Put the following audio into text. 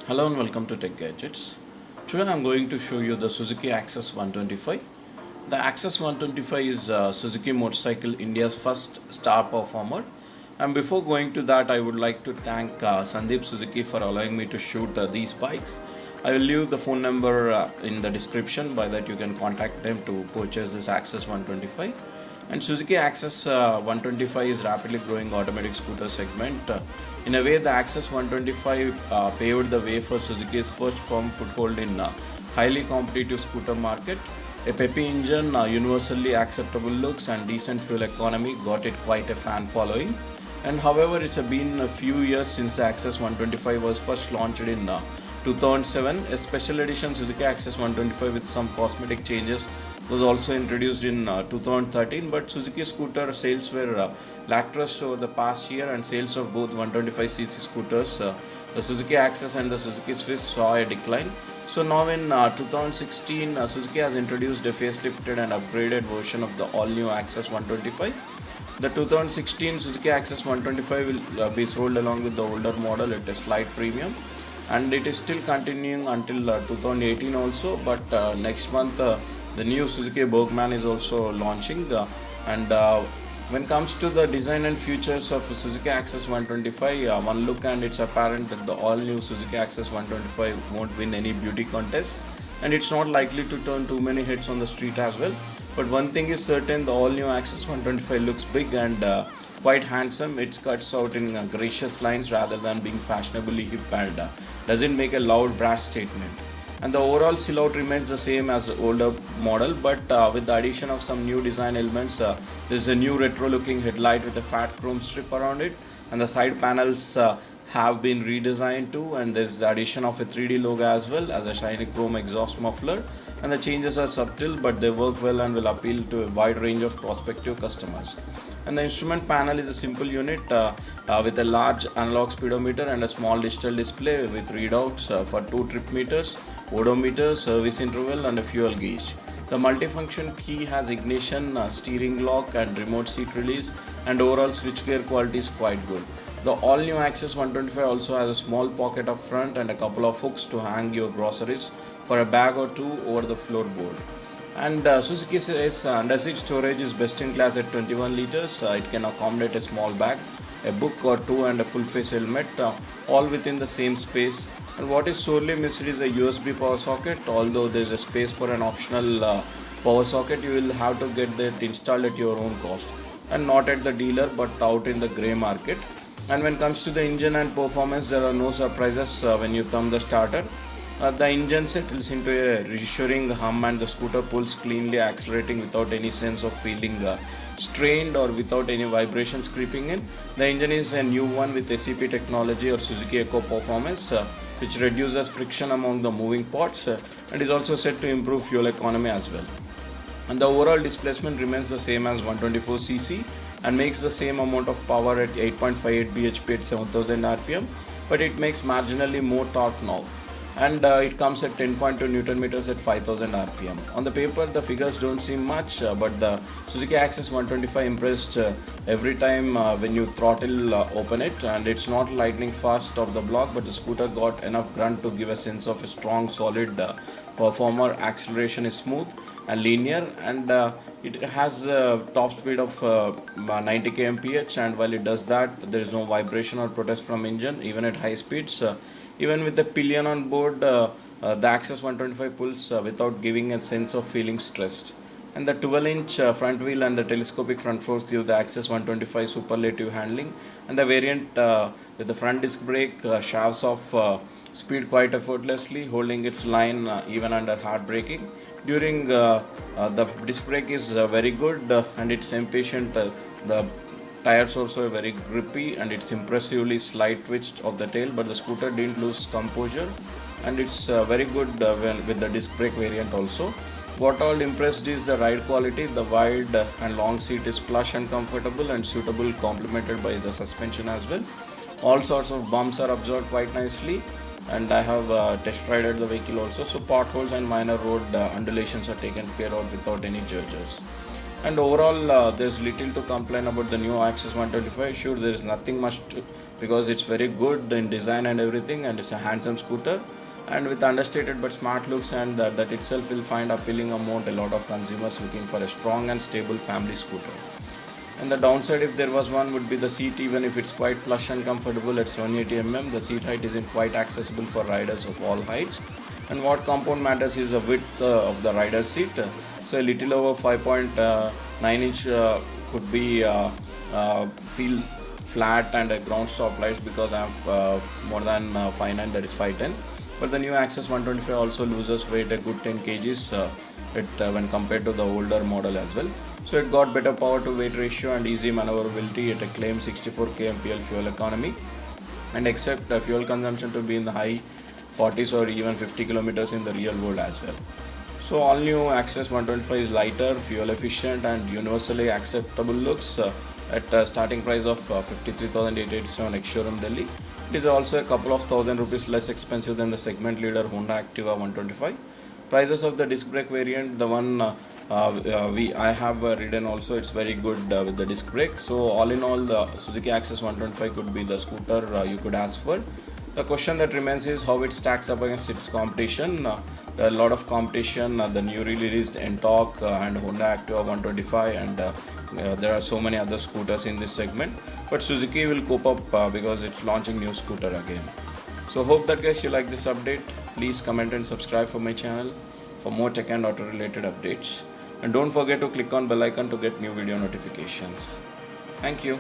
Hello and welcome to Tech Gadgets. Today I'm going to show you the Suzuki Access 125. The Access 125 is Suzuki Motorcycle India's first star performer. And before going to that, I would like to thank Sandeep Suzuki for allowing me to shoot these bikes. I will leave the phone number in the description. By that, you can contact them to purchase this Access 125. And Suzuki Access 125 is rapidly growing automatic scooter segment. In a way, the Access 125 paved the way for Suzuki's first firm foothold in highly competitive scooter market. A peppy engine, universally acceptable looks, and decent fuel economy got it quite a fan following. And however, it's been a few years since the Access 125 was first launched in 2007. A special edition Suzuki Access 125 with some cosmetic changes was also introduced in 2013, but Suzuki scooter sales were lackluster over the past year, and sales of both 125cc scooters, the Suzuki Access and the Suzuki Swiss, saw a decline. So now in 2016, Suzuki has introduced a facelifted and upgraded version of the all-new Access 125. The 2016 Suzuki Access 125 will be sold along with the older model at a slight premium, and it is still continuing until 2018 also. But next month the new Suzuki Bergman is also launching, and when it comes to the design and features of Suzuki Access 125, one look and it's apparent that the all new Suzuki Access 125 won't win any beauty contest, and it's not likely to turn too many hits on the street as well. But one thing is certain, the all new Access 125 looks big and quite handsome. It cuts out in gracious lines rather than being fashionably hip, and doesn't make a loud brass statement. And the overall silhouette remains the same as the older model, but with the addition of some new design elements. There's a new retro looking headlight with a fat chrome strip around it, and the side panels have been redesigned too, and there's the addition of a 3D logo as well as a shiny chrome exhaust muffler. And the changes are subtle, but they work well and will appeal to a wide range of prospective customers. And the instrument panel is a simple unit with a large analog speedometer and a small digital display with readouts for 2 trip meters, odometer, service interval, and a fuel gauge. The multifunction key has ignition, steering lock, and remote seat release, and overall switchgear quality is quite good. The all-new Access 125 also has a small pocket up front and a couple of hooks to hang your groceries for a bag or two over the floorboard. And Suzuki says under-seat storage is best in class at 21 liters. It can accommodate a small bag, a book or two, and a full-face helmet, all within the same space. And what is sorely missed is a USB power socket. Although there is a space for an optional power socket, you will have to get that installed at your own cost, and not at the dealer but out in the grey market. And when it comes to the engine and performance, there are no surprises when you thumb the starter. The engine settles into a reassuring hum, and the scooter pulls cleanly, accelerating without any sense of feeling strained or without any vibrations creeping in. The engine is a new one with SCP technology or Suzuki Eco Performance, which reduces friction among the moving parts and is also set to improve fuel economy as well. And the overall displacement remains the same as 124cc and makes the same amount of power at 8.58 bhp at 7000 rpm, but it makes marginally more torque now, and it comes at 10.2 newton meters at 5000 rpm. On the paper the figures don't seem much, but the Suzuki Access 125 impressed every time when you throttle open it, and it's not lightning fast off the block, but the scooter got enough grunt to give a sense of a strong solid performer. Acceleration is smooth and linear, and it has a top speed of 90 kmph, and while it does that, there is no vibration or protest from engine even at high speeds. Even with the pillion on board, the Access 125 pulls without giving a sense of feeling stressed. And the 12-inch front wheel and the telescopic front forks give the Access 125 superlative handling. And the variant with the front disc brake shaves off speed quite effortlessly, holding its line even under hard braking. During the disc brake is very good, and it's impatient. The tires also are very grippy, and it's impressively slight twitch of the tail, but the scooter didn't lose composure, and it's very good with the disc brake variant also. What all impressed is the ride quality. The wide and long seat is plush and comfortable and suitable, complemented by the suspension as well. All sorts of bumps are absorbed quite nicely, and I have test rided the vehicle also, so potholes and minor road undulations are taken care of without any jerks. And overall, there's little to complain about the new Access 125. Sure, there is nothing much to, because it's very good in design and everything, and it's a handsome scooter. And with understated but smart looks, and that itself will find appealing among a lot of consumers looking for a strong and stable family scooter. And the downside, if there was one, would be the seat. Even if it's quite plush and comfortable at 780 mm, the seat height isn't quite accessible for riders of all heights. And what compound matters is the width of the rider's seat. So a little over 5.9 inch could be feel flat and a ground stop lights, because I have more than 5.9, that is 5.10. But the new Access 125 also loses weight a good 10 kgs when compared to the older model as well. So it got better power to weight ratio and easy maneuverability at a claimed 64 kmpl fuel economy, and expect fuel consumption to be in the high 40s or even 50 kilometers in the real world as well. So all new Access 125 is lighter, fuel efficient, and universally acceptable looks at a starting price of 53,887 ex-showroom Delhi. It is also a couple of thousand rupees less expensive than the segment leader Honda Activa 125. Prices of the disc brake variant, the one I have ridden also, it's very good with the disc brake. So all in all, the Suzuki Access 125 could be the scooter you could ask for. The question that remains is how it stacks up against its competition. There are a lot of competition, the newly released Ntorq and Honda Activa 125, and there are so many other scooters in this segment. But Suzuki will cope up because it's launching new scooter again. So hope that guys you like this update. Please comment and subscribe for my channel for more tech and auto related updates. And don't forget to click on bell icon to get new video notifications. Thank you.